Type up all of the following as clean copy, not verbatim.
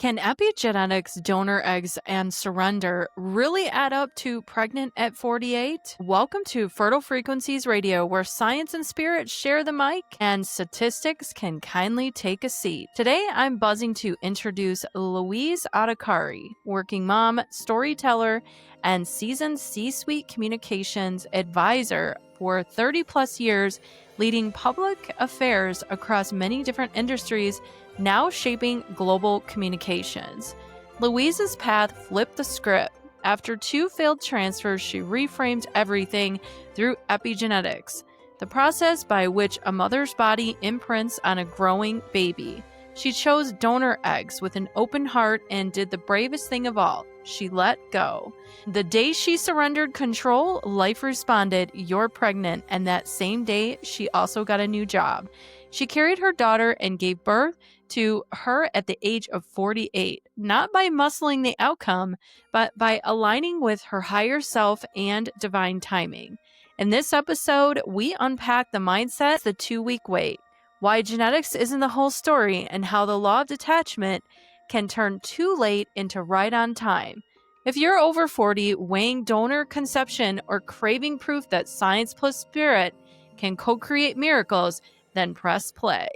Can epigenetics, donor eggs, and surrender really add up to pregnant at 48? Welcome to Fertile Frequencies Radio, where science and spirit share the mic and statistics can kindly take a seat. Today, I'm buzzing to introduce Louise Adhikari, working mom, storyteller, and seasoned C-suite communications advisor for 30 plus years, leading public affairs across many different industries, now shaping global communications. Louise's path flipped the script. After 2 failed transfers, she reframed everything through epigenetics, the process by which a mother's body imprints on a growing baby. She chose donor eggs with an open heart and did the bravest thing of all. She let go. The day she surrendered control, life responded, "You're pregnant," and that same day, she also got a new job. She carried her daughter and gave birth to her at the age of 48, not by muscling the outcome, but by aligning with her higher self and divine timing. In this episode, we unpack the mindset, the 2-week wait, why genetics isn't the whole story, and how the law of detachment can turn too late into right on time. If you're over 40, weighing donor conception, or craving proof that science plus spirit can co-create miracles, then press play.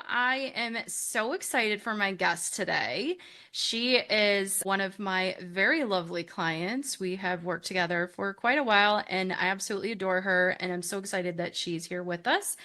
I am so excited for my guest today. She is one of my very lovely clients. We have worked together for quite a while, and I absolutely adore her, and I'm so excited that she's here with us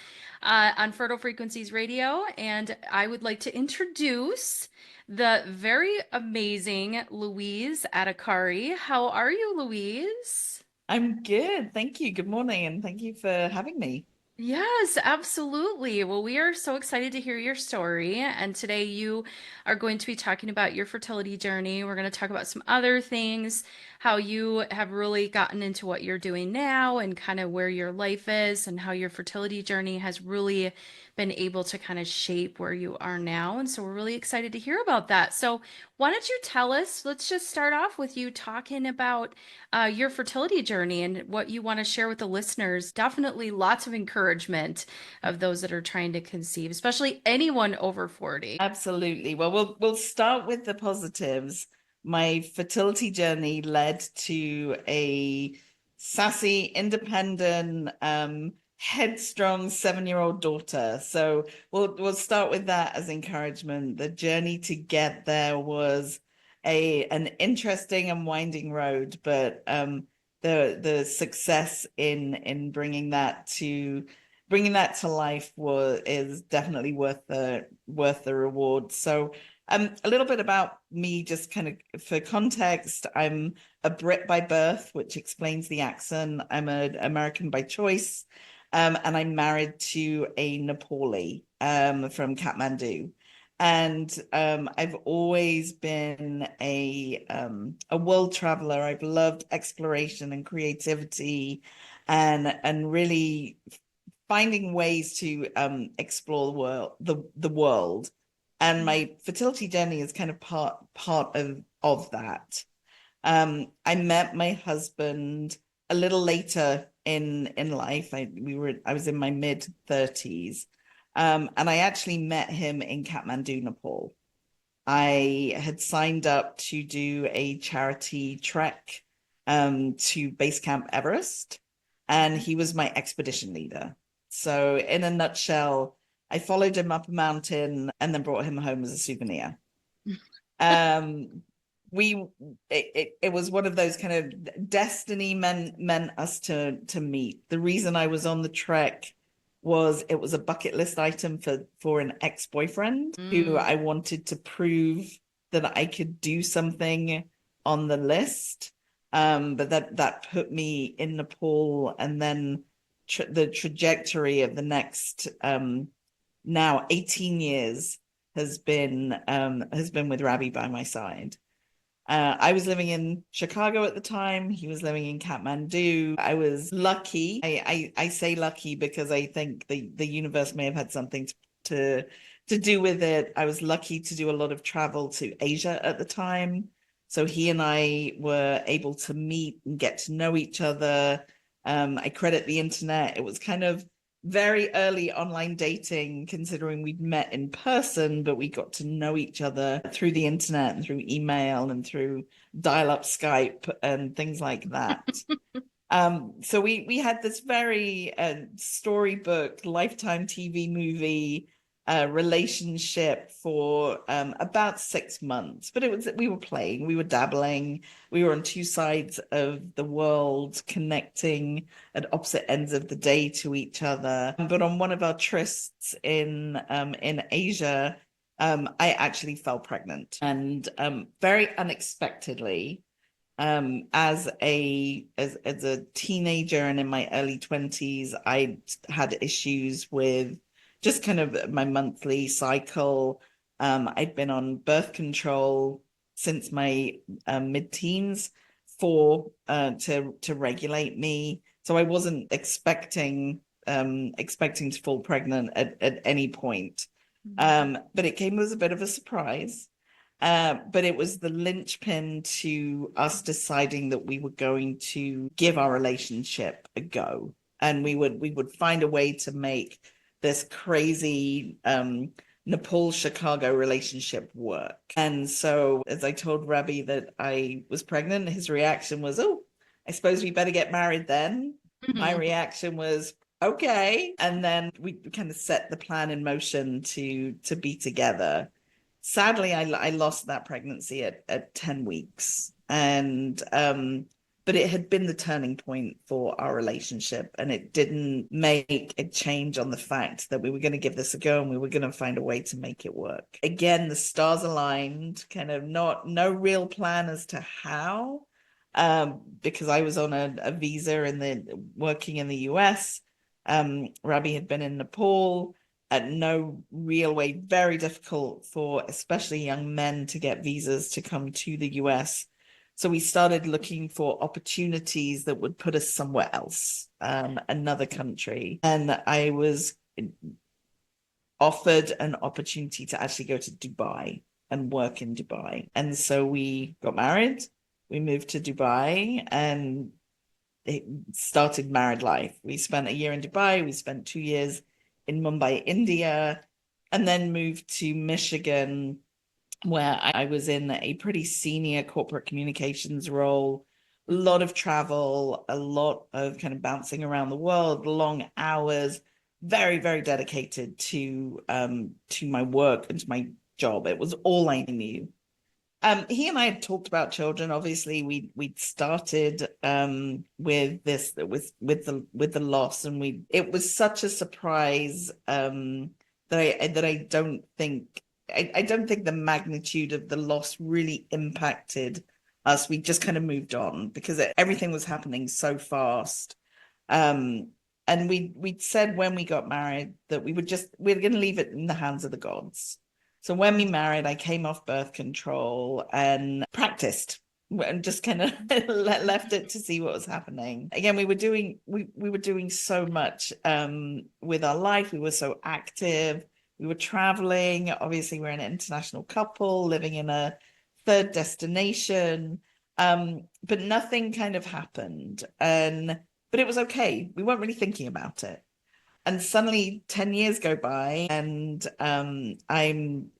on Fertile Frequencies Radio. And I would like to introduce the very amazing Louise Adhikari. How are you, Louise? I'm good. Thank you. Good morning. And thank you for having me. Yes, absolutely. Well, we are so excited to hear your story. And today you are going to be talking about your fertility journey. We're going to talk about some other things, how you have really gotten into what you're doing now and kind of where your life is and how your fertility journey has really been able to kind of shape where you are now. And so we're really excited to hear about that. So why don't you tell us, let's just start off with you talking about your fertility journey and what you want to share with the listeners. Definitely lots of encouragement of those that are trying to conceive, especially anyone over 40. Absolutely. Well, we'll start with the positives. My fertility journey led to a sassy, independent, headstrong 7-year-old daughter. So we'll start with that as encouragement. The journey to get there was an interesting and winding road, but the success in bringing that to life is definitely worth the reward. So a little bit about me, just kind of for context. I'm a Brit by birth, which explains the accent. I'm an American by choice, and I'm married to a Nepali from Kathmandu. And I've always been a world traveler. I've loved exploration and creativity, and really finding ways to explore the world. And my fertility journey is kind of part of that. I met my husband a little later in life. I was in my mid-30s. And I actually met him in Kathmandu, Nepal. I had signed up to do a charity trek to Base Camp Everest, and he was my expedition leader. So in a nutshell, I followed him up a mountain and then brought him home as a souvenir. um, it was one of those kind of destiny meant us to meet. The reason I was on the trek was it was a bucket list item for an ex-boyfriend who I wanted to prove that I could do something on the list. But that put me in Nepal, and then the trajectory of the next now 18 years has been with Ravi by my side. I was living in Chicago at the time. He was living in Kathmandu. I was lucky. I say lucky because I think the universe may have had something to do with it. I was lucky to do a lot of travel to Asia at the time. So he and I were able to meet and get to know each other. I credit the internet. It was kind of very early online dating, considering we'd met in person, but we got to know each other through the internet and through email and through dial-up Skype and things like that. So we had this very storybook, Lifetime TV movie relationship for about 6 months. But we were playing, we were dabbling, we were on two sides of the world, connecting at opposite ends of the day to each other. But on one of our trysts in Asia, I actually fell pregnant, and very unexpectedly. As a teenager and in my early 20s, I had issues with just kind of my monthly cycle. I'd been on birth control since my mid-teens to regulate me. So I wasn't expecting to fall pregnant at any point. But it came as a bit of a surprise. But it was the linchpin to us deciding that we were going to give our relationship a go, and we would find a way to make this crazy Nepal-Chicago relationship work. And so, as I told Rabbi that I was pregnant, his reaction was, "Oh, I suppose we better get married then." My reaction was, "Okay," and then we kind of set the plan in motion to be together. Sadly, I lost that pregnancy at 10 weeks. And but it had been the turning point for our relationship, and it didn't make a change on the fact that we were going to give this a go and we were going to find a way to make it work. Again, the stars aligned, kind of no real plan as to how, because I was on a visa working in the US. Rabbi had been in Nepal. At no real way, very difficult for especially young men to get visas to come to the US. So we started looking for opportunities that would put us somewhere else, another country. And I was offered an opportunity to actually go to Dubai and work in Dubai. And so we got married, we moved to Dubai, and it started married life. We spent a year in Dubai, we spent 2 years in Mumbai, India, and then moved to Michigan, where I was in a pretty senior corporate communications role. A lot of travel, a lot of kind of bouncing around the world, long hours, very, very dedicated to my work and to my job. It was all I knew. He and I had talked about children. Obviously, we'd started with this with the loss, and it was such a surprise that I don't think I don't think the magnitude of the loss really impacted us. We just kind of moved on because everything was happening so fast. And we'd said when we got married that we're going to leave it in the hands of the gods. So when we married, I came off birth control and practiced and just kind of left it to see what was happening. Again, we were doing so much with our life. We were so active. We were traveling. Obviously, we're an international couple living in a third destination. But nothing kind of happened. But it was okay. We weren't really thinking about it. And suddenly 10 years go by, and I'm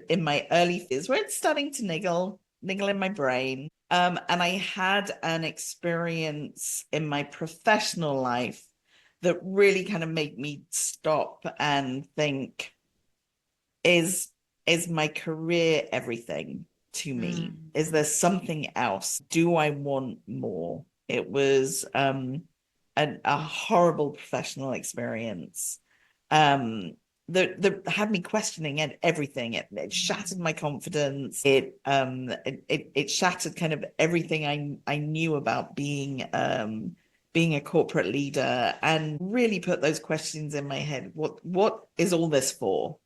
in my early 50s where it's starting to niggle in my brain. And I had an experience in my professional life that really kind of made me stop and think, is my career everything to me? Is there something else? Do I want more? It was a horrible professional experience that had me questioning everything. It shattered my confidence. It shattered kind of everything I knew about being a corporate leader, and really put those questions in my head. What is all this for?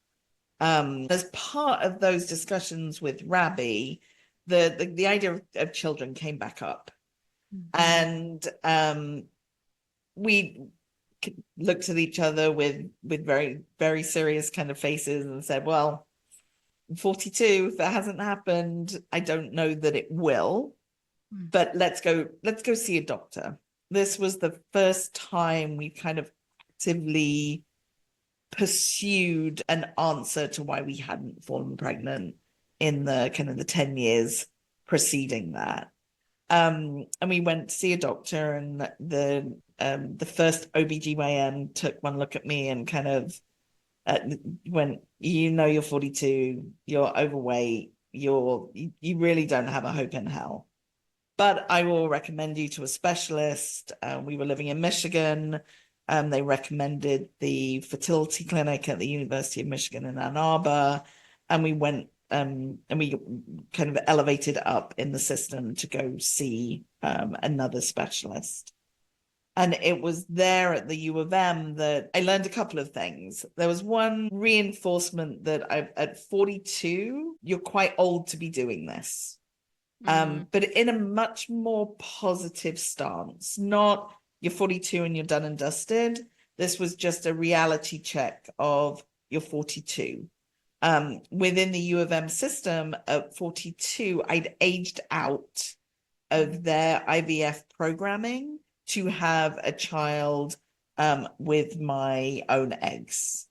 As part of those discussions with Rabbi, the idea of children came back up. And we looked at each other with very, very serious kind of faces and said, well, 42. If it hasn't happened, I don't know that it will, but let's go see a doctor. This was the first time we kind of actively pursued an answer to why we hadn't fallen pregnant in the kind of the 10 years preceding that. And we went to see a doctor, and the first OBGYN took one look at me and kind of went, you're 42, you're overweight, you really don't have a hope in hell. But I will recommend you to a specialist. We were living in Michigan. They recommended the fertility clinic at the University of Michigan in Ann Arbor. And we went and we kind of elevated up in the system to go see another specialist. And it was there at the U of M that I learned a couple of things. There was one reinforcement that at 42, you're quite old to be doing this. But in a much more positive stance, not you're 42 and you're done and dusted. This was just a reality check of you're 42. Within the U of M system at 42, I'd aged out of their IVF programming to have a child with my own eggs.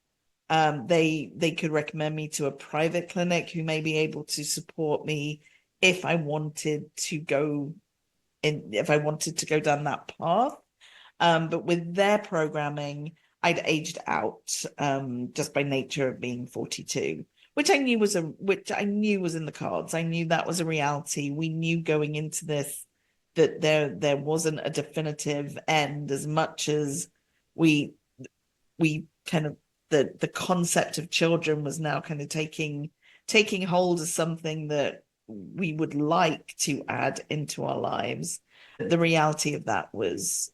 They could recommend me to a private clinic who may be able to support me if I wanted to go down that path. But with their programming, I'd aged out just by nature of being 42, which I knew was in the cards. I knew that was a reality. We knew going into this that there wasn't a definitive end, as much as we kind of the concept of children was now kind of taking hold as something that we would like to add into our lives. The reality of that was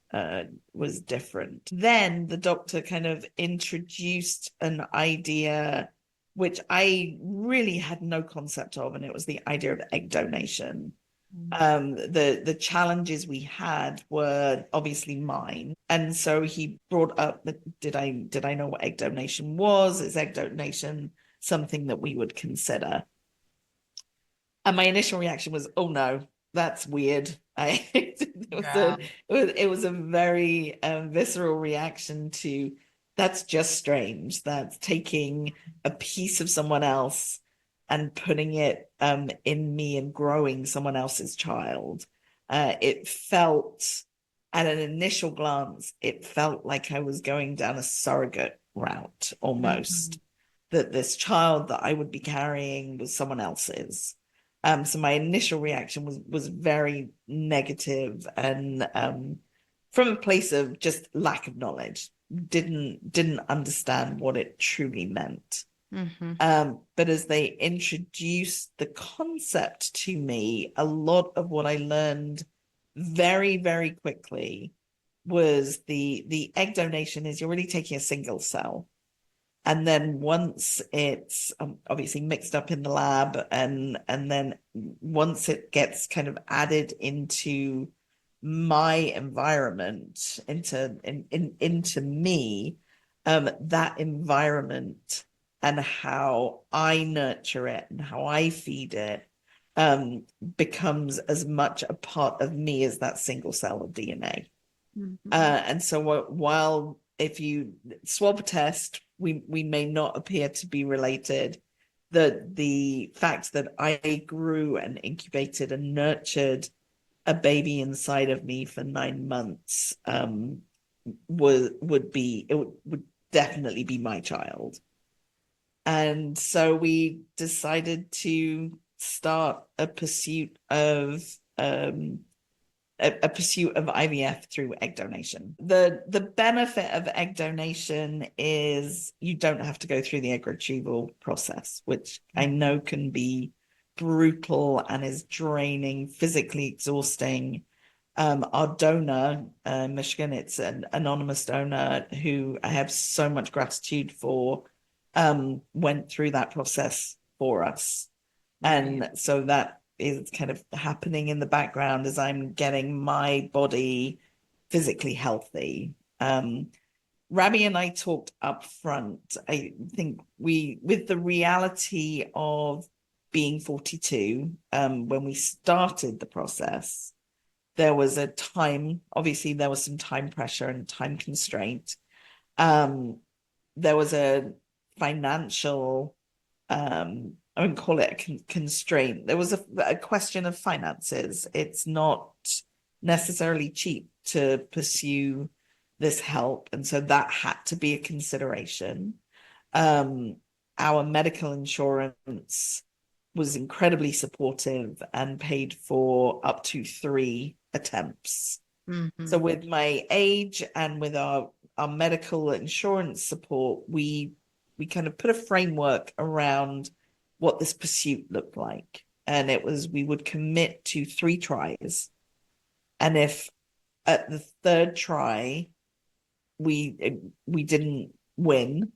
different. Then the doctor kind of introduced an idea which I really had no concept of, and it was the idea of egg donation. The challenges we had were obviously mine, and so he brought up that did I know what egg donation was? Is egg donation something that we would consider? And my initial reaction was, oh no, that's weird. It was a very visceral reaction to, that's just strange. That's taking a piece of someone else and putting it in me and growing someone else's child. It felt, at an initial glance, it felt like I was going down a surrogate route almost, that this child that I would be carrying was someone else's. So my initial reaction was very negative, and from a place of just lack of knowledge, didn't understand what it truly meant. But as they introduced the concept to me, a lot of what I learned very, very quickly was the egg donation is you're really taking a single cell. And then once it's obviously mixed up in the lab, and then once it gets kind of added into my environment, into me, that environment and how I nurture it and how I feed it becomes as much a part of me as that single cell of DNA. And so while if you swab a test, we may not appear to be related, the fact that I grew and incubated and nurtured a baby inside of me for 9 months would definitely be my child. And so we decided to start a pursuit of IVF through egg donation. The benefit of egg donation is you don't have to go through the egg retrieval process, which I know can be brutal and is draining, physically exhausting. Our donor, Mishka, it's an anonymous donor who I have so much gratitude for, went through that process for us. And so that is kind of happening in the background as I'm getting my body physically healthy. Rabbi and I talked up front. I think with the reality of being 42, when we started the process, there was a time, obviously there was some time pressure and time constraint. There was a financial, I wouldn't call it a constraint. There was a question of finances. It's not necessarily cheap to pursue this help. And so that had to be a consideration. Our medical insurance was incredibly supportive and paid for up to 3 attempts. So with my age and with our medical insurance support, we kind of put a framework around what this pursuit looked like. And it was, we would commit to 3 tries. And if at the 3rd try, we didn't win,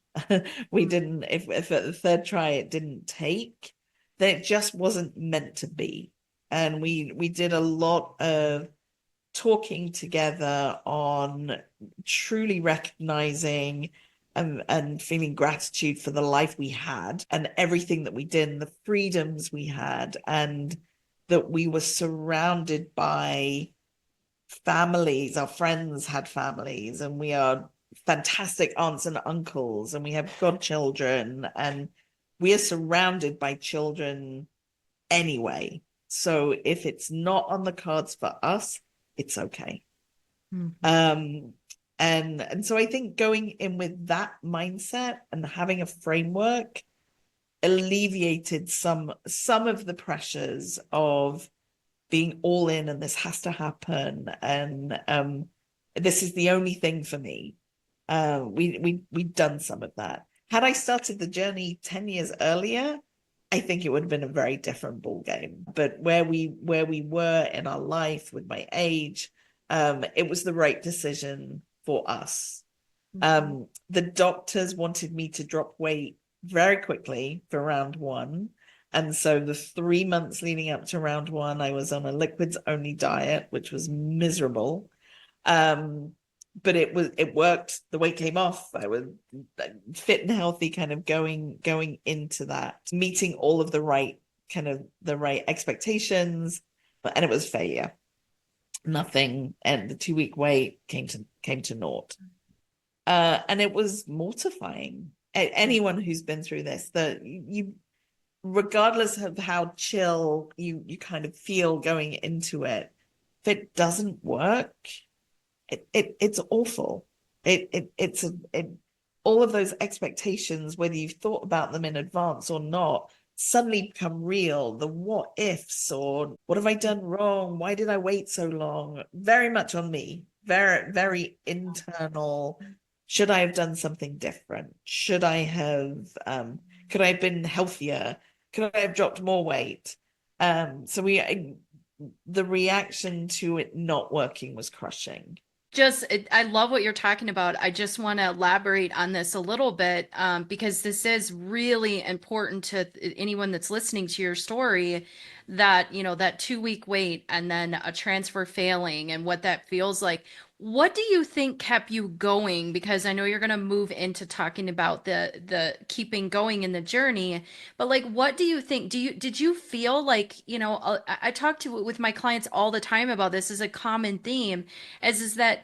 we didn't, if at the 3rd try it didn't take, then it just wasn't meant to be. And we did a lot of talking together on truly recognizing and feeling gratitude for the life we had and everything that we did and the freedoms we had, and that we were surrounded by families. Our friends had families, and we are fantastic aunts and uncles, and we have godchildren, and we are surrounded by children anyway. So if it's not on the cards for us, it's okay. And so I think going in with that mindset and having a framework alleviated some of the pressures of being all in and this has to happen, and this is the only thing for me. We'd done some of that. Had I started the journey 10 years earlier, I think it would have been a very different ball game. But where we were in our life with my age, it was the right decision for us. The doctors wanted me to drop weight very quickly for round 1. And so the 3 months leading up to round 1, I was on a liquids only diet, which was miserable. But it worked. The weight came off. I was fit and healthy, kind of going into that, meeting all of the right expectations, and it was failure. Nothing, and the 2-week wait came to naught. And it was mortifying. Anyone who's been through this, that you, regardless of how chill you kind of feel going into it, if it doesn't work, it's awful. All of those expectations, whether you've thought about them in advance or not, suddenly become real. The what ifs, or what have I done wrong? Why did I wait so long? Very much on me. Very, very internal. Should I have done something different? Should I have, could I have been healthier? Could I have dropped more weight? So the reaction to it not working was crushing. I love what you're talking about. I just want to elaborate on this a little bit, because this is really important to anyone that's listening to your story, that, that 2-week wait and then a transfer failing and what that feels like. What do you think kept you going? Because I know you're going to move into talking about the keeping going in the journey, but like, what do you think? Did you feel like, I talk with my clients all the time about this as a common theme, as is that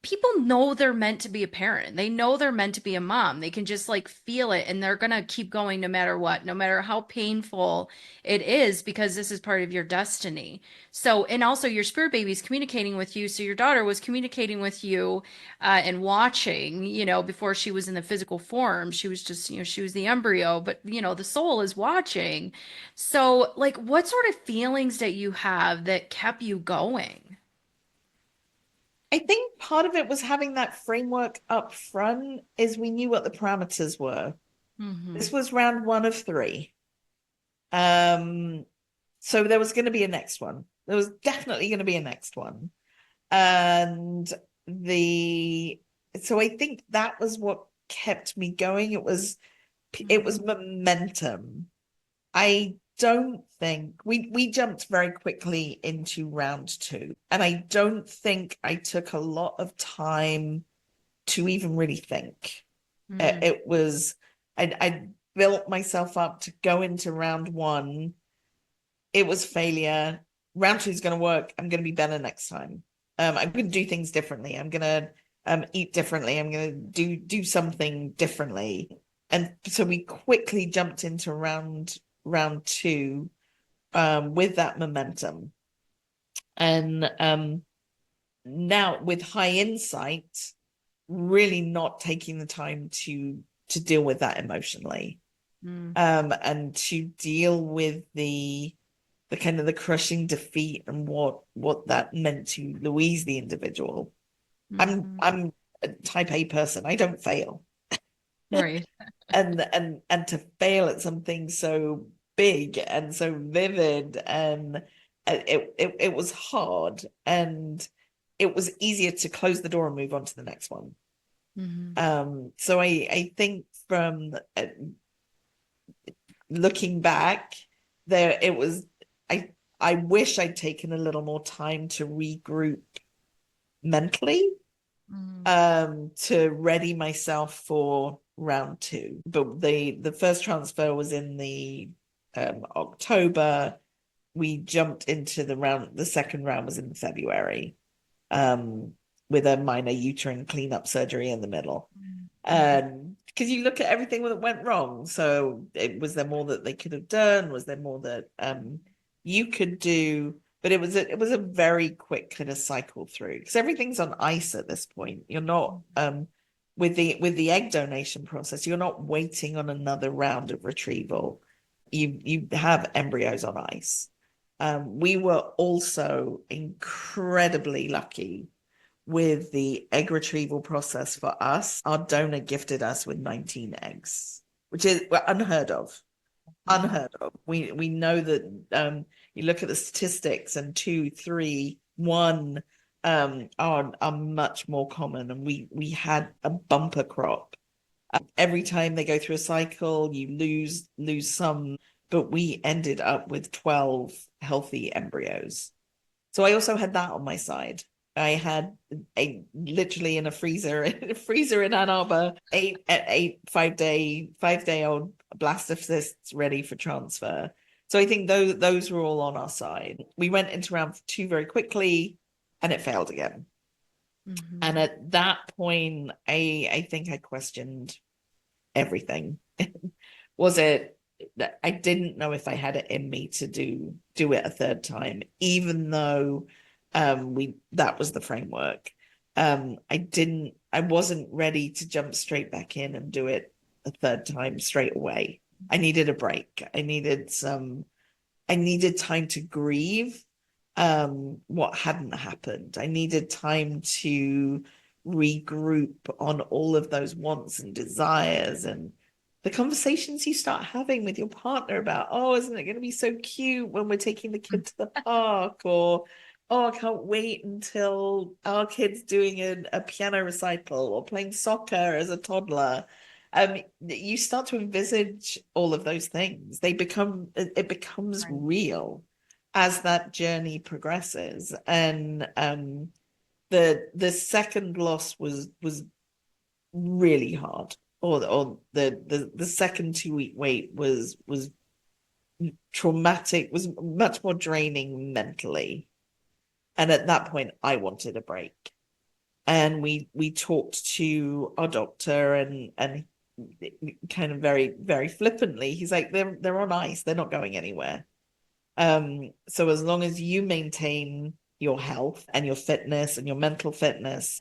people know they're meant to be a parent. They know they're meant to be a mom. They can just like feel it, and they're going to keep going no matter what, no matter how painful it is, because this is part of your destiny. So, and also your spirit baby is communicating with you. So your daughter was communicating with you, and watching, before she was in the physical form. She was just, she was the embryo, but the soul is watching. So like, what sort of feelings that you have that kept you going? I think part of it was having that framework up front, is we knew what the parameters were. This was round 1 of 3. So there was going to be a next one. There was definitely going to be a next one. And so I think that was what kept me going. It was momentum. I don't think we jumped very quickly into round 2, and I don't think I took a lot of time to even really think. It was, I built myself up to go into round one. It was failure. Round two is going to work. I'm going to be better next time. I'm going to do things differently. I'm going to eat differently. I'm going to do something differently. And so we quickly jumped into round two with that momentum. And now with high insight, really not taking the time to deal with that emotionally, and to deal with the kind of the crushing defeat and what that meant to Louise, the individual. I'm a type A person. I don't fail. Right. and to fail at something so big and so vivid, and it was hard, and it was easier to close the door and move on to the next one. So I think from looking back, there it was. I wish I'd taken a little more time to regroup mentally, to ready myself for round two. But the first transfer was in the October. We jumped into the second round was in February, with a minor uterine cleanup surgery in the middle. Because you look at everything that went wrong. So was there more that they could have done? Was there more that you could do? But it was a very quick kind of cycle through, because everything's on ice at this point. You're not with the egg donation process, you're not waiting on another round of retrieval. You have embryos on ice. We were also incredibly lucky with the egg retrieval process. For us, our donor gifted us with 19 eggs, which is unheard of. We know that you look at the statistics, and 2, 3, 1 are much more common, and we had a bumper crop. Every time they go through a cycle, you lose some, but we ended up with 12 healthy embryos. So I also had that on my side. I had literally in a freezer in Ann Arbor, 5-day old blastocysts ready for transfer. So I think those were all on our side. We went into round two very quickly, and it failed again. And at that point, I think I questioned everything. Was it that I didn't know if I had it in me to do it a third time, even though that was the framework. I wasn't ready to jump straight back in and do it a third time straight away. I needed a break. I needed time to grieve what hadn't happened. I needed time to regroup on all of those wants and desires, and the conversations you start having with your partner about, oh, isn't it going to be so cute when we're taking the kid to the park? Or, oh, I can't wait until our kid's doing a piano recital or playing soccer as a toddler. You start to envisage all of those things. It becomes real as that journey progresses. And the second loss was really hard. Or the second 2-week wait was traumatic, was much more draining mentally. And at that point, I wanted a break. And we talked to our doctor, and kind of very, very flippantly, he's like, they're on ice, they're not going anywhere. So as long as you maintain your health and your fitness and your mental fitness,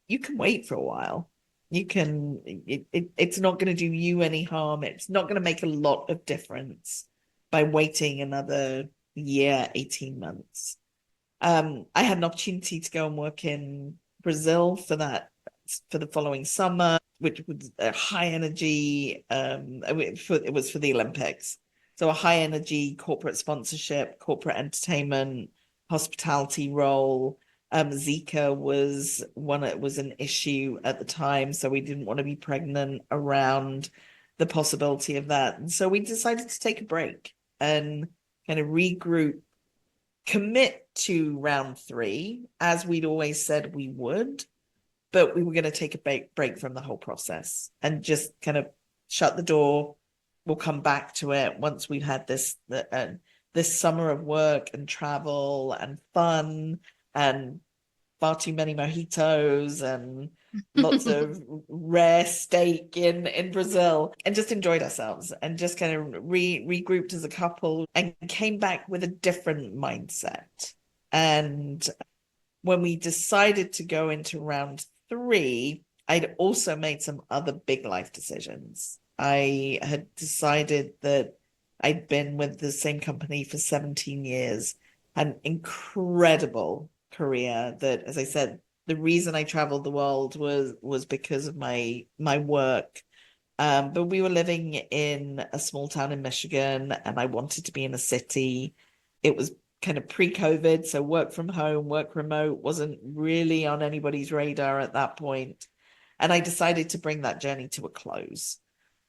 you can wait for a while. It's not going to do you any harm. It's not going to make a lot of difference by waiting another year, 18 months. I had an opportunity to go and work in Brazil for the following summer, which was a high energy, it was for the Olympics. So a high energy corporate sponsorship, corporate entertainment, hospitality role. Zika was an issue at the time, so we didn't want to be pregnant around the possibility of that. And so we decided to take a break and kind of regroup, commit to round three, as we'd always said we would, but we were going to take a break from the whole process and just kind of shut the door. We'll come back to it once we've had this summer of work and travel and fun and far too many mojitos and lots of rare steak in Brazil, and just enjoyed ourselves and just kind of regrouped as a couple and came back with a different mindset. And when we decided to go into round 3, I'd also made some other big life decisions. I had decided that I'd been with the same company for 17 years, an incredible career that, as I said, the reason I traveled the world was because of my work. But we were living in a small town in Michigan, and I wanted to be in a city. It was kind of pre-COVID, so work from home, work remote wasn't really on anybody's radar at that point. And I decided to bring that journey to a close,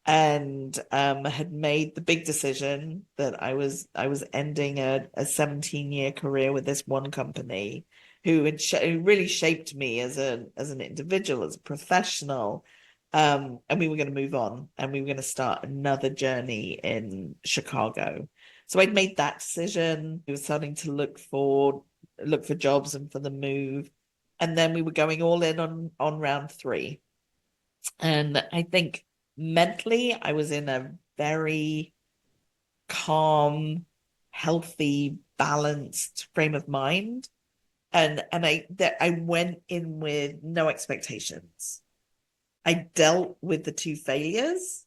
and had made the big decision that I was ending a 17-year career with this one company who really shaped me as an individual, as a professional. And we were going to move on, and we were going to start another journey in Chicago. So I'd made that decision. We were starting to look for jobs and for the move. And then we were going all in on round 3. And I think mentally I was in a very calm, healthy, balanced frame of mind. And I went in with no expectations. I dealt with the 2 failures,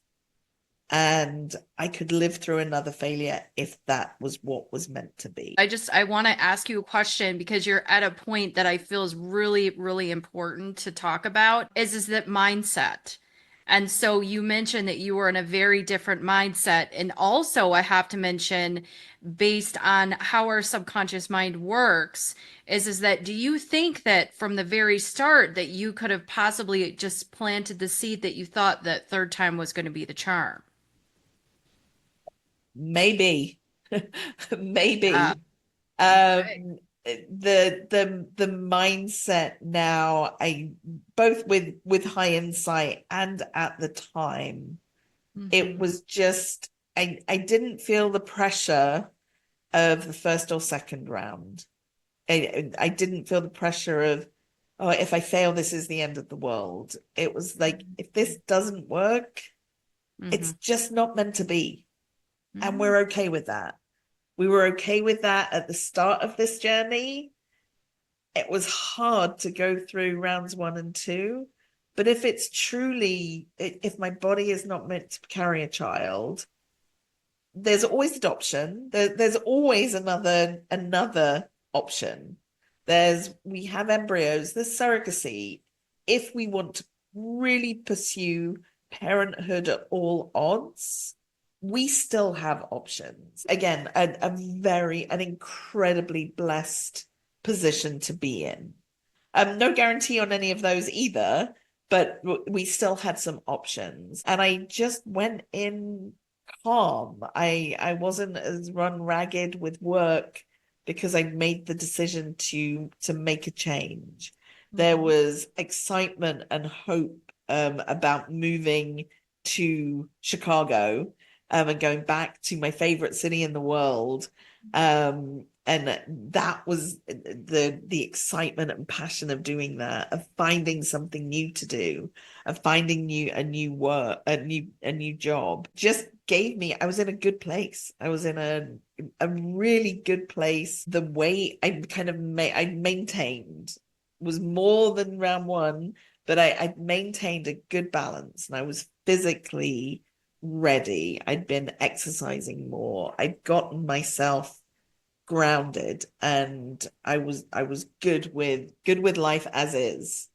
and I could live through another failure if that was what was meant to be. I want to ask you a question, because you're at a point that I feel is really, really important to talk about, is that mindset. And so you mentioned that you were in a very different mindset. And also, I have to mention, based on how our subconscious mind works, is that do you think that from the very start that you could have possibly just planted the seed that you thought that third time was going to be the charm? Maybe. Maybe. Yeah. Okay. The mindset now, I both with high insight and at the time, it was just I didn't feel the pressure of the first or second round. I didn't feel the pressure of, oh, if I fail, this is the end of the world. It was like, if this doesn't work, it's just not meant to be. And we're okay with that. We were okay with that at the start of this journey. It was hard to go through rounds 1 and 2. But if it's truly, if my body is not meant to carry a child, there's always adoption. There's always another option. We have embryos, there's surrogacy. If we want to really pursue parenthood at all odds, we still have options. Again, an incredibly blessed position to be in. No guarantee on any of those either, but we still had some options. And I just went in calm. I wasn't as run ragged with work because I made the decision to make a change. There was excitement and hope about moving to Chicago, and going back to my favorite city in the world. And that was the excitement and passion of doing that, of finding something new to do, of finding a new job. Just gave me, I was in a good place. I was in a really good place. The way I kind of I maintained was more than round 1, but I maintained a good balance, and I was physically ready. I'd been exercising more. I'd gotten myself grounded, and I was good with life as is.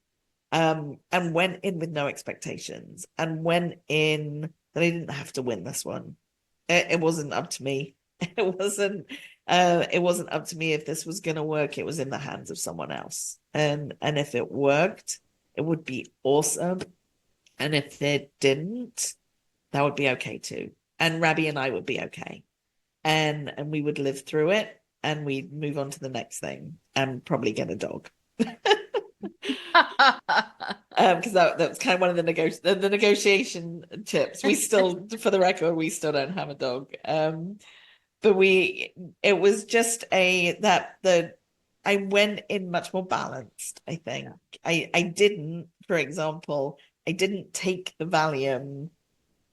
And went in with no expectations, and went in that I didn't have to win this one. It wasn't up to me. It wasn't up to me if this was going to work. It was in the hands of someone else. And if it worked, it would be awesome. And if it didn't, that would be okay too. And Rabbi and I would be okay. And we would live through it, and we'd move on to the next thing and probably get a dog. Because that was kind of one of the negotiation tips. We still, for the record, we still don't have a dog. But it was just I went in much more balanced, I think. I didn't, for example, I didn't take the Valium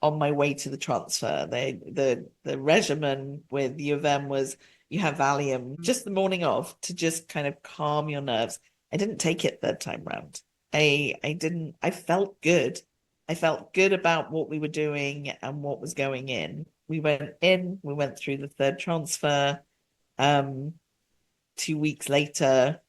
on my way to the transfer. The regimen with U of M was you have Valium just the morning of to just kind of calm your nerves. I didn't take it third time round. I didn't. I felt good. I felt good about what we were doing and what was going in. We went in. We went through the third transfer. 2 weeks later,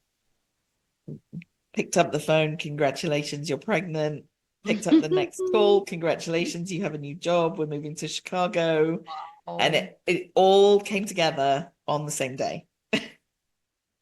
picked up the phone. Congratulations, you're pregnant. Picked up the next call. Congratulations, you have a new job. We're moving to Chicago. And it all came together on the same day.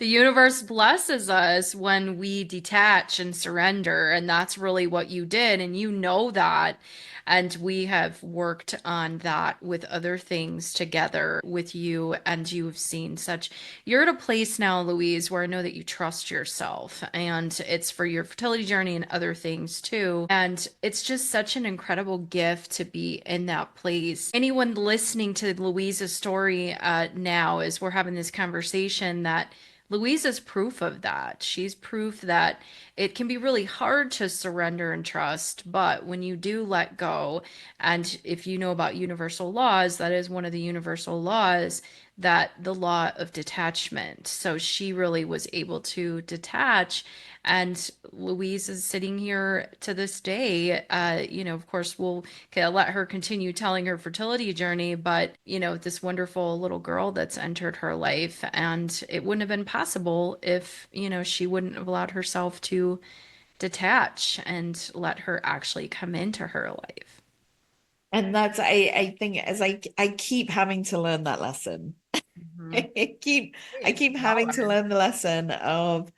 The universe blesses us when we detach and surrender, and that's really what you did, and you know that. And we have worked on that with other things together with you, and you've seen such. You're at a place now, Louise, where I know that you trust yourself, and it's for your fertility journey and other things too. And it's just such an incredible gift to be in that place. Anyone listening to Louise's story now, as we're having this conversation, that Louise is proof of that. She's proof that it can be really hard to surrender and trust, but when you do let go, and if you know about universal laws, that is one of the universal laws, that the law of detachment. So she really was able to detach. And Louise is sitting here to this day. Of course, we'll let her continue telling her fertility journey, but, this wonderful little girl that's entered her life. And it wouldn't have been possible if, she wouldn't have allowed herself to detach and let her actually come into her life. And I think as I keep having to learn that lesson. Mhm. I keep having to learn the lesson of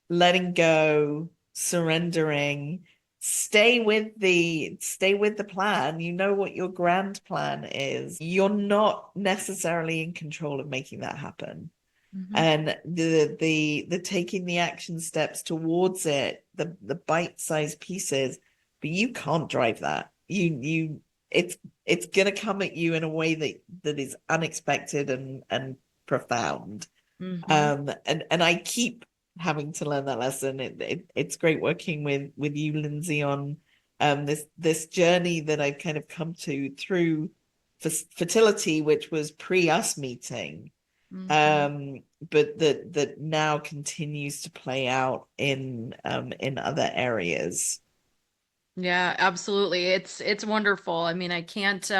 letting go, surrendering, stay with the plan. You know what your grand plan is. You're not necessarily in control of making that happen. Mhm. And the taking the action steps towards it, the bite-sized pieces, but you can't drive that. It's it's gonna come at you in a way that is unexpected and profound. Mhm. And I keep having to learn that lesson. It's great working with you, Lindsay, on this journey that I've kind of come to through fertility, which was pre us meeting, Mhm. um, but that now continues to play out in other areas. Yeah, absolutely. It's wonderful. I mean, I can't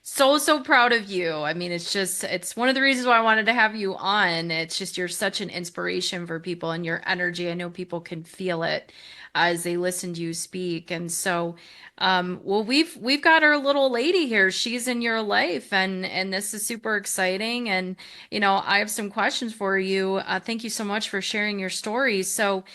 so proud of you. I mean, it's one of the reasons why I wanted to have you on. It's just you're such an inspiration for people and your energy. I know people can feel it as they listen to you speak. And so well, we've got our little lady here. She's in your life, and this is super exciting. And I have some questions for you. Thank you so much for sharing your story. So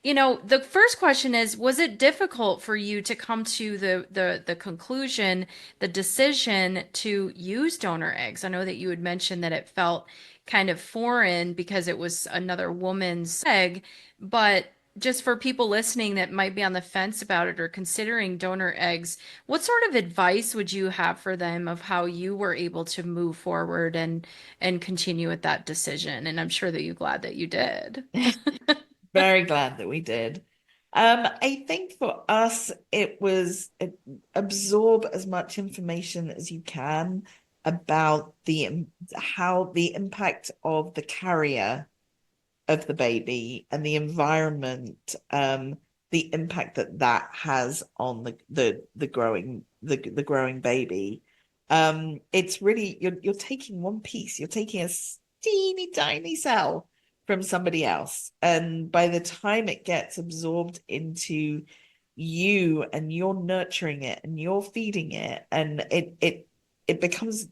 the first question is, was it difficult for you to come to the conclusion, the decision to use donor eggs? I know that you had mentioned that it felt kind of foreign because it was another woman's egg, but just for people listening that might be on the fence about it or considering donor eggs, what sort of advice would you have for them of how you were able to move forward and continue with that decision? And I'm sure that you're glad that you did. Very glad that we did. I think for us, it was absorb as much information as you can about how the impact of the carrier of the baby and the environment, the impact that has on the growing baby. It's really you're taking one piece. You're taking a teeny tiny cell from somebody else, and by the time it gets absorbed into you and you're nurturing it and you're feeding it, and it becomes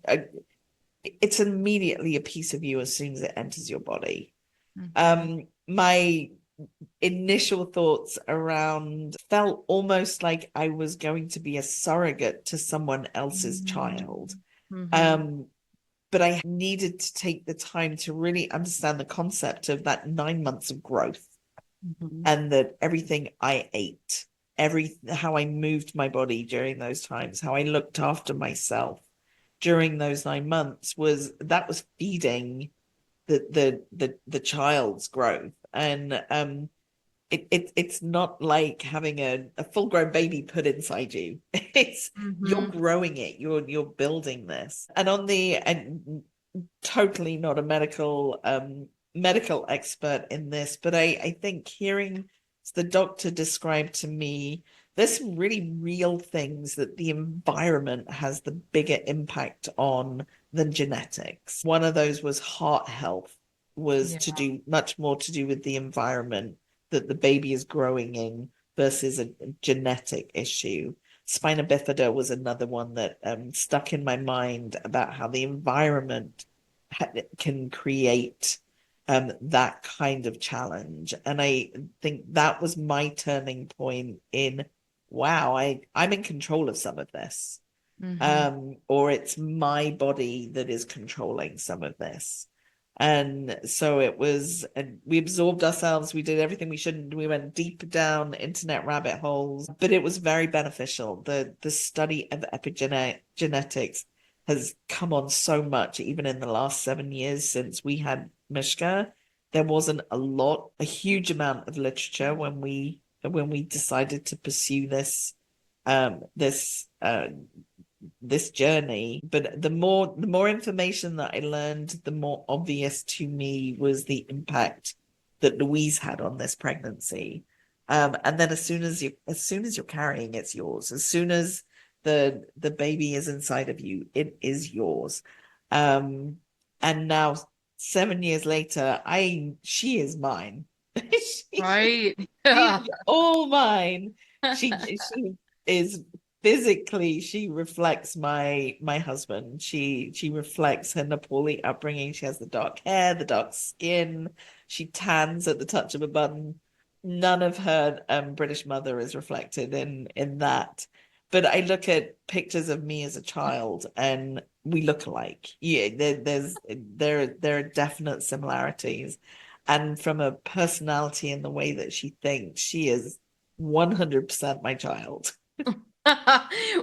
it's immediately a piece of you as soon as it enters your body. Mhm. My initial thoughts around felt almost like I was going to be a surrogate to someone else's child. Mm-hmm. Um, but I needed to take the time to really understand the concept of that 9 months of growth. Mm-hmm. And that everything I ate, how I moved my body during those times, how I looked after myself during those 9 months was feeding the child's growth. And it's not like having a full grown baby put inside you. It's you're growing it, you're building this. And on the and totally not a medical expert in this, but I think hearing the doctor describe to me there's some really real things that the environment has the bigger impact on than genetics. One of those was heart health, was to do much more to do with the environment that the baby is growing in versus a genetic issue. Spina bifida was another one that stuck in my mind about how the environment can create that kind of challenge. And I think that was my turning point in, wow, I'm in control of some of this. Or it's my body that is controlling some of this. And so it was, and we absorbed ourselves. We did everything we shouldn't. We went deep down internet rabbit holes, but it was very beneficial. The study of epigenetics has come on so much, even in the last 7 years since we had Mishka. There wasn't a huge amount of literature when we decided to pursue this journey. But the more information that I learned, the more obvious to me was the impact that Louise had on this pregnancy. And then as soon as you're carrying, it's yours. As soon as the baby is inside of you, it is yours. And now 7 years later, she is mine. Right. She's all mine. She is physically, she reflects my husband. She reflects her Nepali upbringing. She has the dark hair, the dark skin. She tans at the touch of a button. None of her British mother is reflected in that. But I look at pictures of me as a child, and we look alike. Yeah, there are definite similarities. And from a personality and the way that she thinks, she is 100% my child.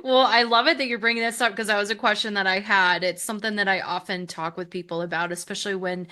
Well, I love it that you're bringing this up because that was a question that I had. It's something that I often talk with people about, especially when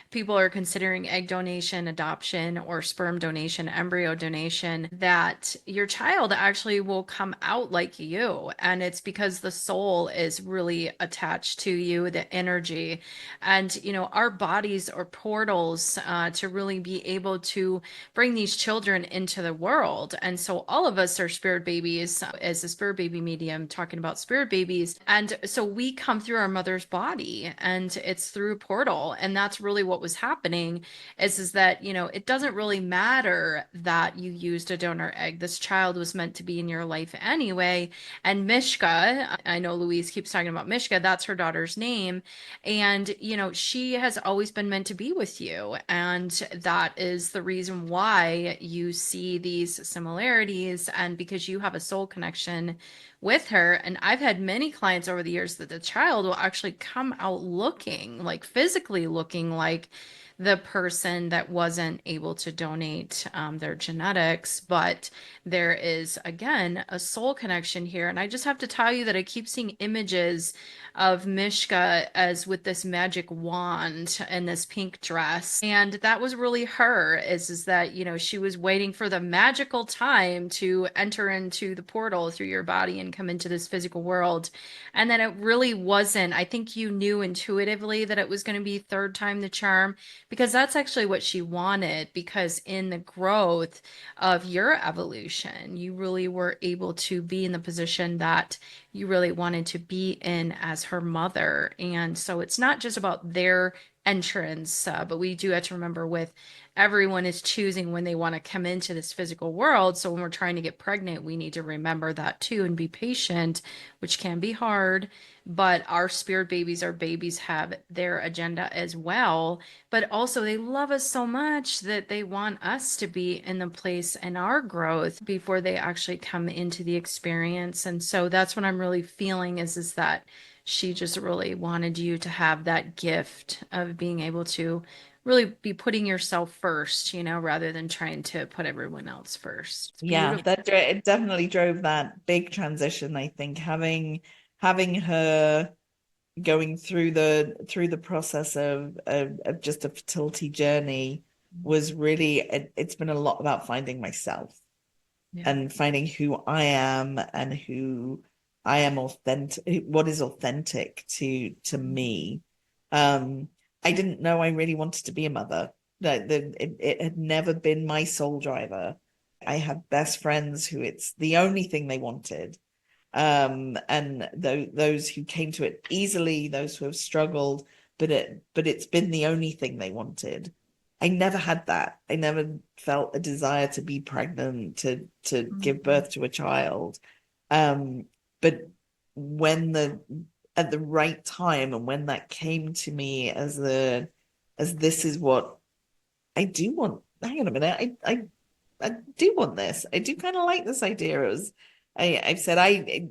people are considering egg donation, adoption, or sperm donation, embryo donation, that your child actually will come out like you. And it's because the soul is really attached to you, the energy. And, our bodies are portals to really be able to bring these children into the world. And so all of us are spirit babies, as a spirit baby medium, talking about spirit babies. And so we come through our mother's body, and it's through a portal. And that's really what was happening is that, it doesn't really matter that you used a donor egg. This child was meant to be in your life anyway. And Mishka, I know Louise keeps talking about Mishka, that's her daughter's name. And, she has always been meant to be with you. And that is the reason why you see these similarities, and because you have a soul connection with her. And I've had many clients over the years that the child will actually come out looking like physically looking like the person that wasn't able to donate their genetics. But there is, again, a soul connection here. And I just have to tell you that I keep seeing images of Mishka as with this magic wand and this pink dress. And that was really her, is that, she was waiting for the magical time to enter into the portal through your body and come into this physical world. And then it really wasn't. I think you knew intuitively that it was going to be third time the charm, because that's actually what she wanted. Because in the growth of your evolution, you really were able to be in the position that you really wanted to be in as her mother. And so it's not just about their entrance, but we do have to remember with everyone is choosing when they want to come into this physical world. So when we're trying to get pregnant, we need to remember that too and be patient, which can be hard. But our spirit babies, our babies have their agenda as well. But also, they love us so much that they want us to be in the place in our growth before they actually come into the experience. And so that's what I'm really feeling is that she just really wanted you to have that gift of being able to really be putting yourself first, rather than trying to put everyone else first. It's Yeah, beautiful. it definitely drove that big transition, I think, having her going through the process of just a fertility journey was really it's been a lot about finding myself Yeah. and finding who I am and who I am authentic, what is authentic to me. Um, I didn't know I really wanted to be a mother. It had never been my sole driver. I had best friends who it's the only thing they wanted. And those who came to it easily, those who have struggled, but it's been the only thing they wanted. I never had that. I never felt a desire to be pregnant, to give Mhm. birth to a child. Um, but when the at the right time and when that came to me as this is what I do want. Hang on a minute. I do want this. I do kind of like this idea. I've said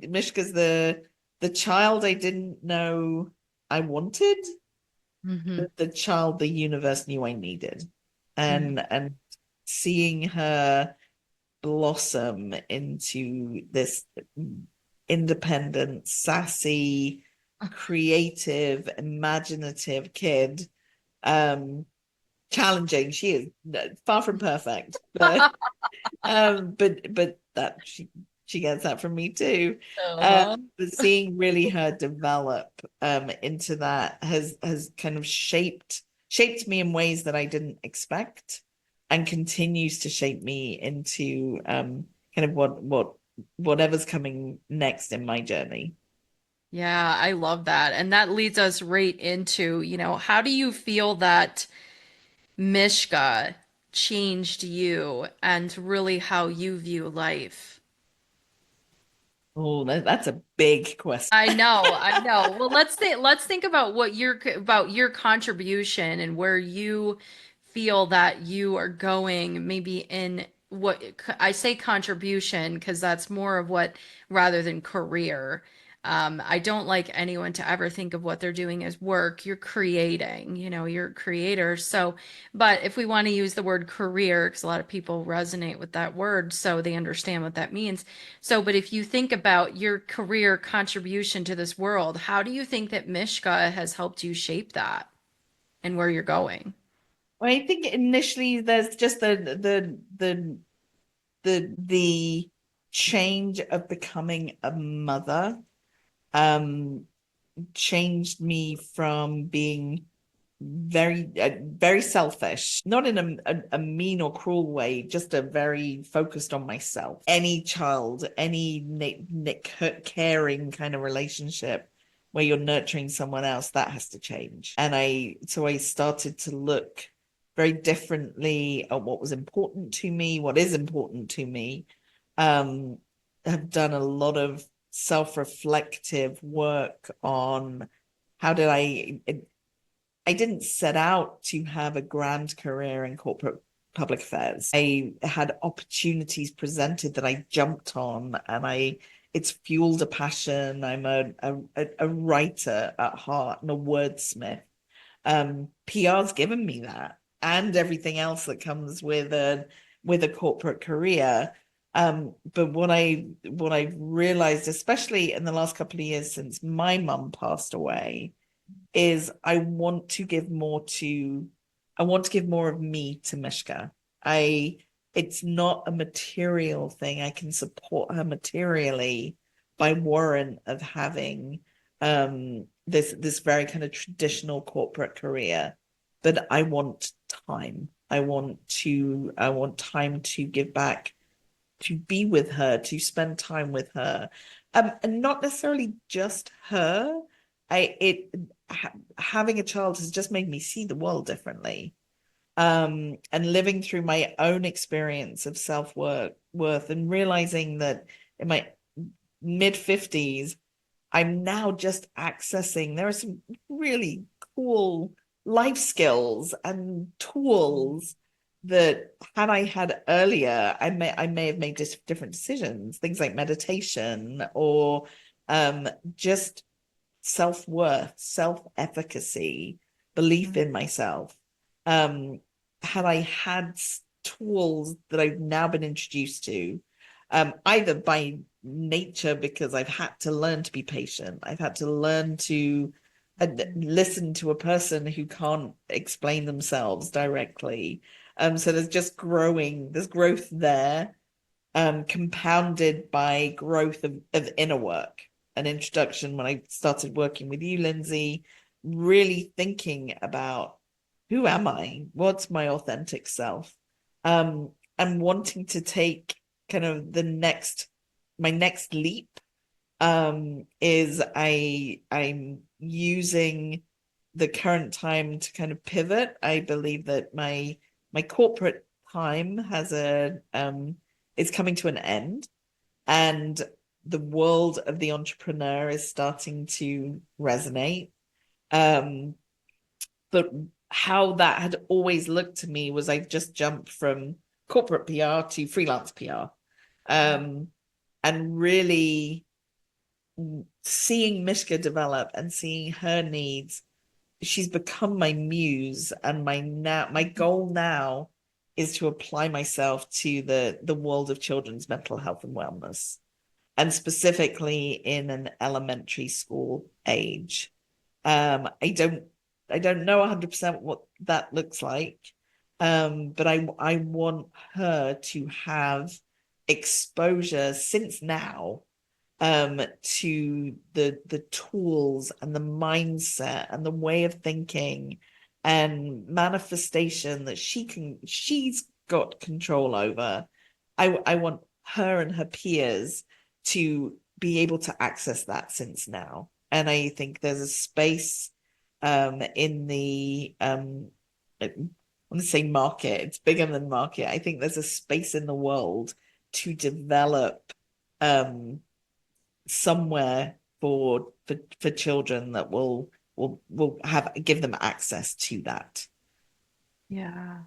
Mishka's the child I didn't know I wanted, Mhm. but the child the universe knew I needed. Mhm. And seeing her blossom into this independent, sassy, creative, imaginative kid. Challenging. She is far from perfect, but that she gets that from me too. Uh-huh. But seeing really her develop into that has kind of shaped me in ways that I didn't expect, and continues to shape me into kind of whatever's coming next in my journey. Yeah, I love that. And that leads us right into, how do you feel that Mishka changed you and really how you view life? Oh, that's a big question. I know, I know. Well, let's think about about your contribution and where you feel that you are going, maybe in what I say contribution because that's more of what rather than career. I don't like anyone to ever think of what they're doing as work. You're creating, you're a creator. So, but if we want to use the word career, because a lot of people resonate with that word, so they understand what that means. So, but if you think about your career contribution to this world, how do you think that Mishka has helped you shape that and where you're going? Well, I think initially there's just the change of becoming a mother um changed me from being very selfish, not in a mean or cruel way, just a very focused on myself. Any child, any caring kind of relationship where you're nurturing someone else, that has to change. And I started to look very differently at what was important to me, what is important to me. Um, have done a lot of self-reflective work on how did I didn't set out to have a grand career in corporate public affairs. I had opportunities presented that I jumped on, and it's fueled a passion. I'm a writer at heart and a wordsmith. PR's given me that and everything else that comes with a corporate career. But what I've realized, especially in the last couple of years since my mum passed away, is I want to give more of me to Mishka. I It's not a material thing. I can support her materially by warrant of having this very kind of traditional corporate career. But I want time. I want time to give back, to be with her, to spend time with her. And not necessarily just her. I it Having a child has just made me see the world differently. And living through my own experience of self-worth and realizing that in my mid 50s, I'm now just accessing, there are some really cool life skills and tools that had I had earlier, I may have made different decisions, things like meditation or just self-worth, self-efficacy, belief in myself. um, had I had tools that I've now been introduced to, either by nature because I've had to learn to be patient, I've had to learn to listen to a person who can't explain themselves directly. So there's growth there, compounded by growth of inner work. An introduction when I started working with you, Lindsay, really thinking about who am I? What's my authentic self? Um, and wanting to take kind of my next leap, is I'm using the current time to kind of pivot. I believe that my corporate time is coming to an end, and the world of the entrepreneur is starting to resonate. Um, but how that had always looked to me was I just jumped from corporate PR to freelance PR. Um, and really seeing Mishka develop and seeing her needs, she's become my muse, and my goal now is to apply myself to the world of children's mental health and wellness, and specifically in an elementary school age. I don't know 100% what that looks like. But I want her to have exposure since now, to the tools and the mindset and the way of thinking and manifestation that she's got control over. I want her and her peers to be able to access that since now. And I think there's a space, in the I want to say market, it's bigger than market. I think there's a space in the world to develop, somewhere for children that will have give them access to that. Yeah.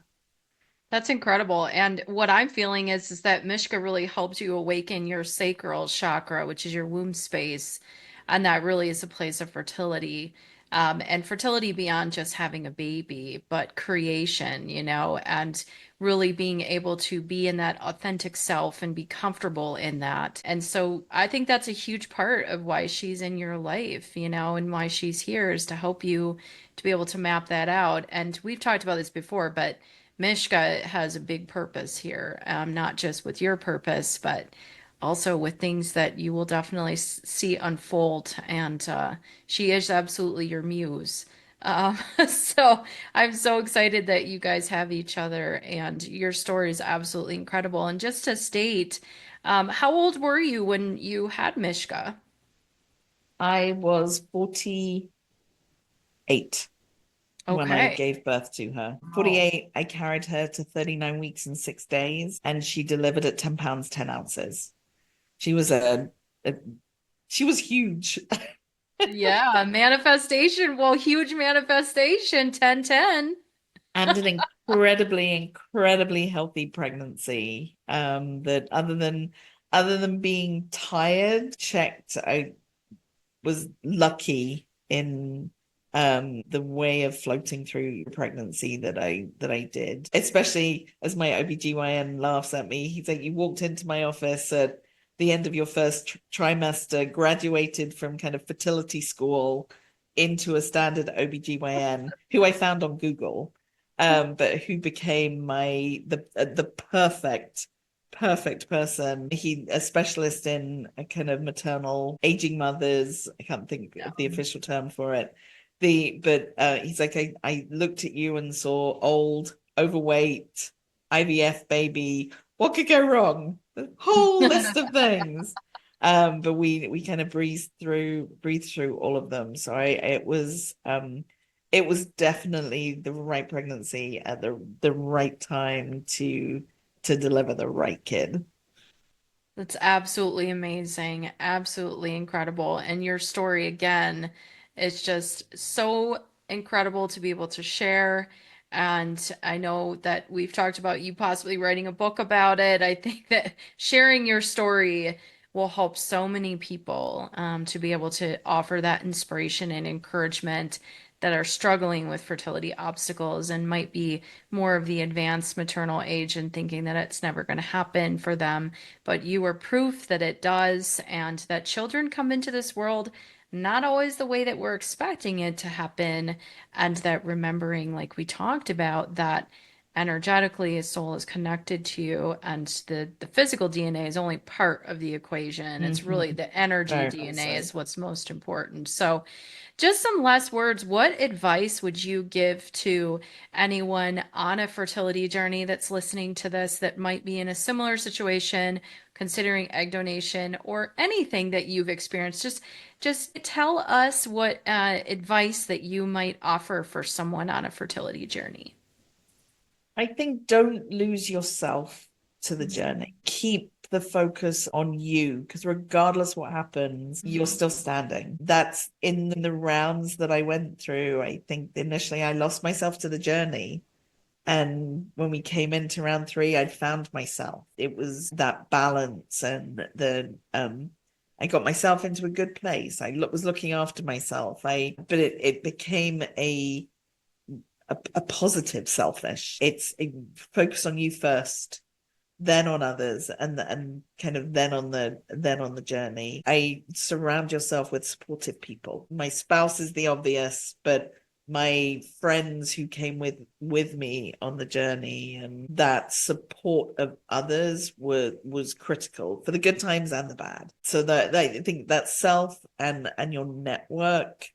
That's incredible. And what I'm feeling is that Mishka really helps you awaken your sacral chakra, which is your womb space. And that really is a place of fertility. And fertility beyond just having a baby, but creation, and really being able to be in that authentic self and be comfortable in that. And so I think that's a huge part of why she's in your life, and why she's here is to help you to be able to map that out. And we've talked about this before, but Mishka has a big purpose here, not just with your purpose, but also with things that you will definitely see unfold. And she is absolutely your muse. So I'm so excited that you guys have each other, and your story is absolutely incredible. And just to state, how old were you when you had Mishka? I was 48 when I Okay. gave birth to her. Wow. 48, I carried her to 39 weeks and 6 days, and she delivered at 10 pounds, 10 ounces. She was a she was huge. Yeah, manifestation. Well, huge manifestation, 10-10. And an incredibly healthy pregnancy. That other than being tired, checked, I was lucky in, the way of floating through pregnancy that I did, especially as my OBGYN laughs at me. He's like, you walked into my office at the end of your first trimester, graduated from kind of fertility school into a standard OBGYN who I found on Google, but who became the perfect person. He a specialist in a kind of maternal aging mothers. I can't think of the official term for it. But he's like, I looked at you and saw old, overweight, IVF baby. What could go wrong? The whole list of things. But we kind of breathed through all of them. So it was definitely the right pregnancy at the right time to deliver the right kid. That's absolutely amazing. Absolutely incredible. And your story, again, is just so incredible to be able to share. And I know that we've talked about you possibly writing a book about it. I think that sharing your story will help so many people, to be able to offer that inspiration and encouragement that are struggling with fertility obstacles and might be more of the advanced maternal age and thinking that it's never going to happen for them. But you are proof that it does, and that children come into this world not always the way that we're expecting it to happen. And that remembering, like we talked about, that energetically a soul is connected to you, and the physical DNA is only part of the equation. It's really the energy DNA is what's most important. So just some last words. What advice would you give to anyone on a fertility journey that's listening to this that might be in a similar situation, considering egg donation or anything that you've experienced? Just tell us what advice that you might offer for someone on a fertility journey. I think don't lose yourself to the journey. Keep the focus on you, because regardless what happens, you're still standing. That's in the rounds that I went through. I think initially I lost myself to the journey. And when we came into round 3, I'd found myself. It was that balance, and I got myself into a good place. I was looking after myself. But it became a positive selfish. It's focus on you first, then on others, and kind of then on the journey. I surround yourself with supportive people. My spouse is the obvious, but my friends who came with me on the journey, and that support of others was critical for the good times and the bad. So that I think that self and your network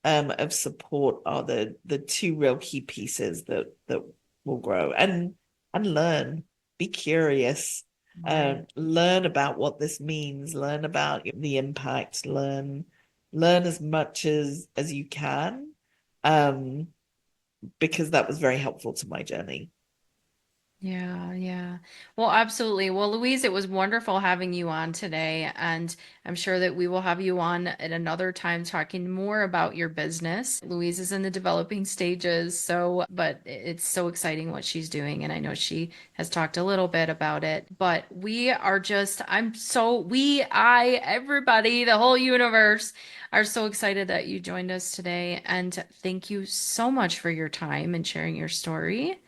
of support are the 2 real key pieces that will grow and learn. Be curious, learn about what this means, learn about the impact, learn as much as you can, because that was very helpful to my journey. Yeah. Well, absolutely. Well, Louise, it was wonderful having you on today, and I'm sure that we will have you on at another time talking more about your business. Louise is in the developing stages, but it's so exciting what she's doing, and I know she has talked a little bit about it. But everybody, the whole universe are so excited that you joined us today, and thank you so much for your time and sharing your story.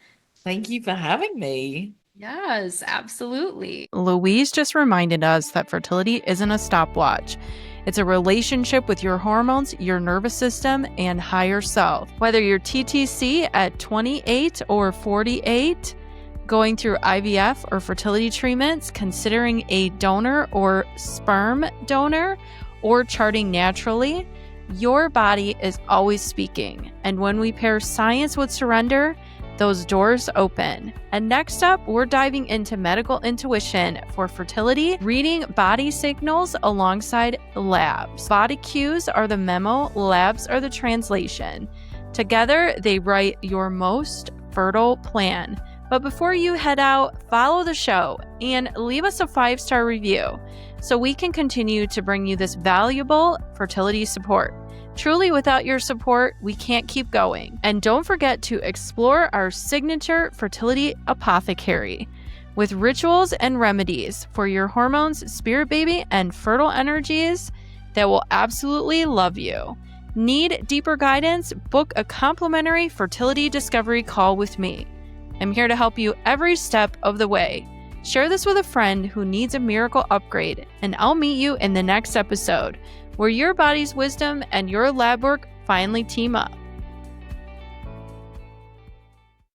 Thank you for having me. Yes, absolutely. Louise just reminded us that fertility isn't a stopwatch. It's a relationship with your hormones, your nervous system, and higher self. Whether you're TTC at 28 or 48, going through IVF or fertility treatments, considering a donor or sperm donor, or charting naturally, your body is always speaking. And when we pair science with surrender, those doors open. And next up, we're diving into medical intuition for fertility, reading body signals alongside labs. Body cues are the memo, labs are the translation. Together, they write your most fertile plan. But before you head out, follow the show and leave us a 5-star review so we can continue to bring you this valuable fertility support. Truly, without your support, we can't keep going. And don't forget to explore our signature fertility apothecary with rituals and remedies for your hormones, spirit baby, and fertile energies that will absolutely love you. Need deeper guidance? Book a complimentary fertility discovery call with me. I'm here to help you every step of the way. Share this with a friend who needs a miracle upgrade, and I'll meet you in the next episode, where your body's wisdom and your lab work finally team up.